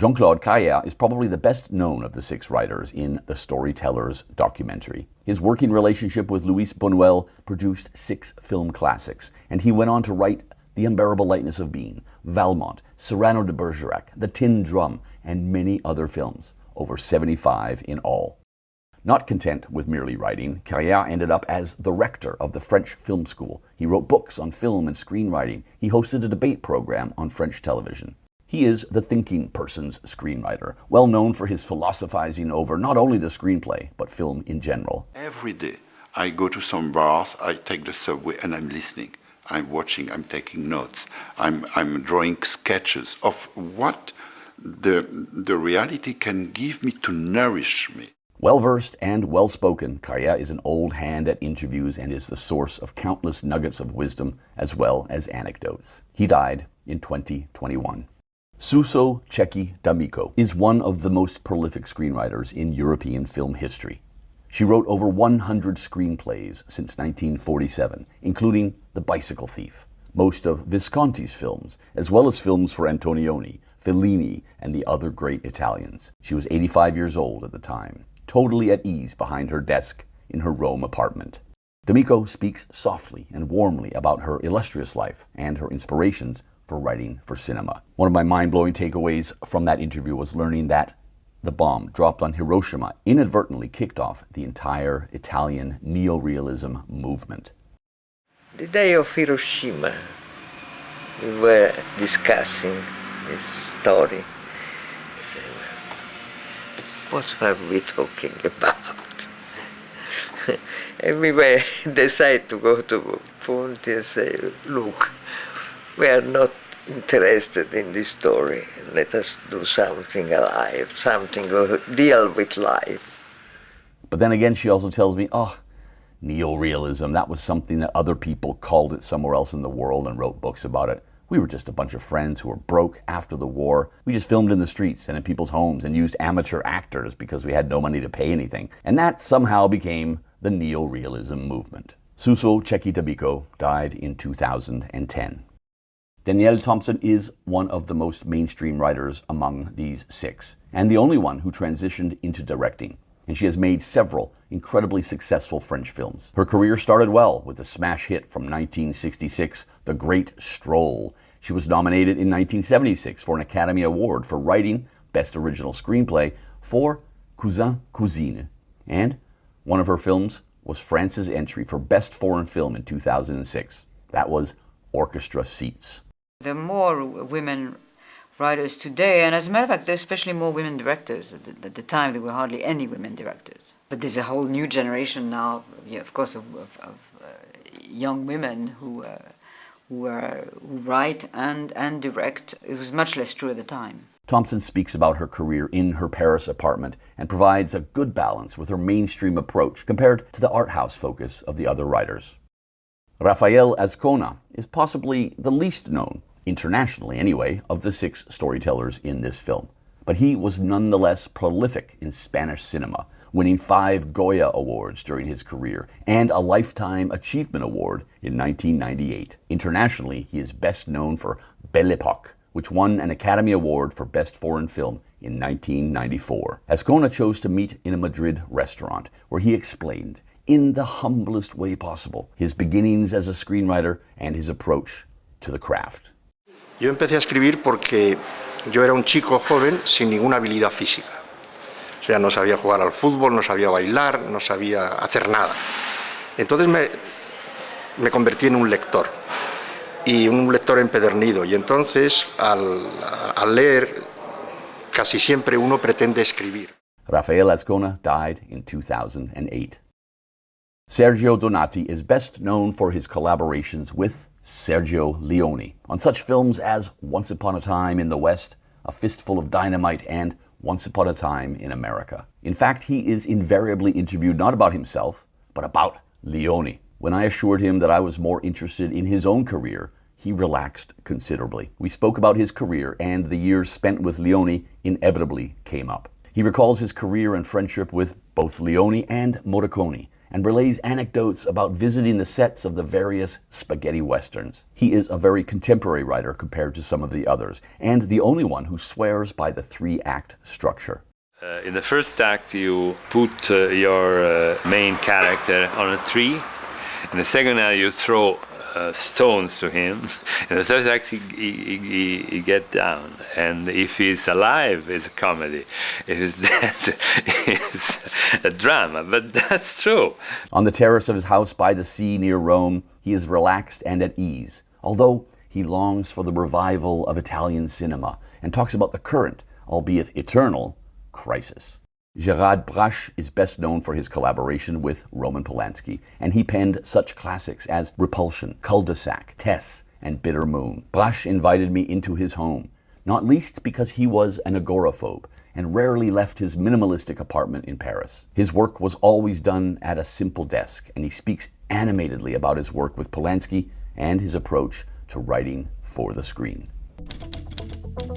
Jean-Claude Carrière is probably the best known of the six writers in the Storytellers documentary. His working relationship with Luis Buñuel produced 6 film classics, and he went on to write The Unbearable Lightness of Being, Valmont, Cyrano de Bergerac, The Tin Drum, and many other films, over 75 in all. Not content with merely writing, Carrière ended up as the rector of the French Film School. He wrote books on film and screenwriting. He hosted a debate program on French television. He is the thinking person's screenwriter, well known for his philosophizing over not only the screenplay, but film in general. Every day I go to some bars, I take the subway and I'm listening. I'm watching, I'm taking notes. I'm drawing sketches of what the reality can give me to nourish me. Well-versed and well-spoken, Carrière is an old hand at interviews and is the source of countless nuggets of wisdom as well as anecdotes. He died in 2021. Suso Cecchi D'Amico is one of the most prolific screenwriters in European film history. She wrote over 100 screenplays since 1947, including The Bicycle Thief, most of Visconti's films, as well as films for Antonioni, Fellini, and the other great Italians. She was 85 years old at the time, totally at ease behind her desk in her Rome apartment. D'Amico speaks softly and warmly about her illustrious life and her inspirations for writing for cinema. One of my mind-blowing takeaways from that interview was learning that the bomb dropped on Hiroshima inadvertently kicked off the entire Italian neorealism movement. The day of Hiroshima, we were discussing this story. I said, well, what are we talking about? And we decided to go to Ponti and say, look, we are not interested in this story. Let us do something alive, something deal with life. But then again, she also tells me, neorealism, that was something that other people called it somewhere else in the world and wrote books about it. We were just a bunch of friends who were broke after the war. We just filmed in the streets and in people's homes and used amateur actors because we had no money to pay anything. And that somehow became the neorealism movement. Suso Cecchi D'Amico died in 2010. Danielle Thompson is one of the most mainstream writers among these 6, and the only one who transitioned into directing. And she has made several incredibly successful French films. Her career started well with the smash hit from 1966, The Great Stroll. She was nominated in 1976 for an Academy Award for writing Best Original Screenplay for Cousin Cousine. And one of her films was France's entry for Best Foreign Film in 2006. That was Orchestra Seats. There are more women writers today, and as a matter of fact, there are especially more women directors. At the time, there were hardly any women directors. But there's a whole new generation now, of course, of young women who write and direct. It was much less true at the time. Thompson speaks about her career in her Paris apartment and provides a good balance with her mainstream approach compared to the art house focus of the other writers. Rafael Azcona is possibly the least known, internationally anyway, of the 6 storytellers in this film. But he was nonetheless prolific in Spanish cinema, winning 5 Goya Awards during his career and a Lifetime Achievement Award in 1998. Internationally, he is best known for Belle Époque, which won an Academy Award for Best Foreign Film in 1994. Azcona chose to meet in a Madrid restaurant where he explained, in the humblest way possible, his beginnings as a screenwriter and his approach to the craft. Yo empecé a escribir porque yo era un chico joven sin ninguna habilidad física. O sea, no sabía jugar al fútbol, no sabía bailar, no sabía hacer nada. Entonces me convertí en un lector, y un lector empedernido. Y entonces, al leer, casi siempre uno pretende escribir. Rafael Azcona died in 2008. Sergio Donati is best known for his collaborations with Sergio Leone on such films as Once Upon a Time in the West, A Fistful of Dynamite, and Once Upon a Time in America. In fact, he is invariably interviewed not about himself, but about Leone. When I assured him that I was more interested in his own career, he relaxed considerably. We spoke about his career, and the years spent with Leone inevitably came up. He recalls his career and friendship with both Leone and Morricone, and relays anecdotes about visiting the sets of the various spaghetti westerns. He is a very contemporary writer compared to some of the others, and the only one who swears by the three-act structure. In the first act, you put your main character on a tree. In the second act, you throw stones to him. In the third act, he get down. And if he's alive, it's a comedy. If he's dead, it's a drama. But that's true. On the terrace of his house by the sea near Rome, he is relaxed and at ease, although he longs for the revival of Italian cinema and talks about the current, albeit eternal, crisis. Gerard Brache is best known for his collaboration with Roman Polanski, and he penned such classics as Repulsion, Cul-de-sac, Tess, and Bitter Moon. Brache invited me into his home, not least because he was an agoraphobe and rarely left his minimalistic apartment in Paris. His work was always done at a simple desk, and he speaks animatedly about his work with Polanski and his approach to writing for the screen.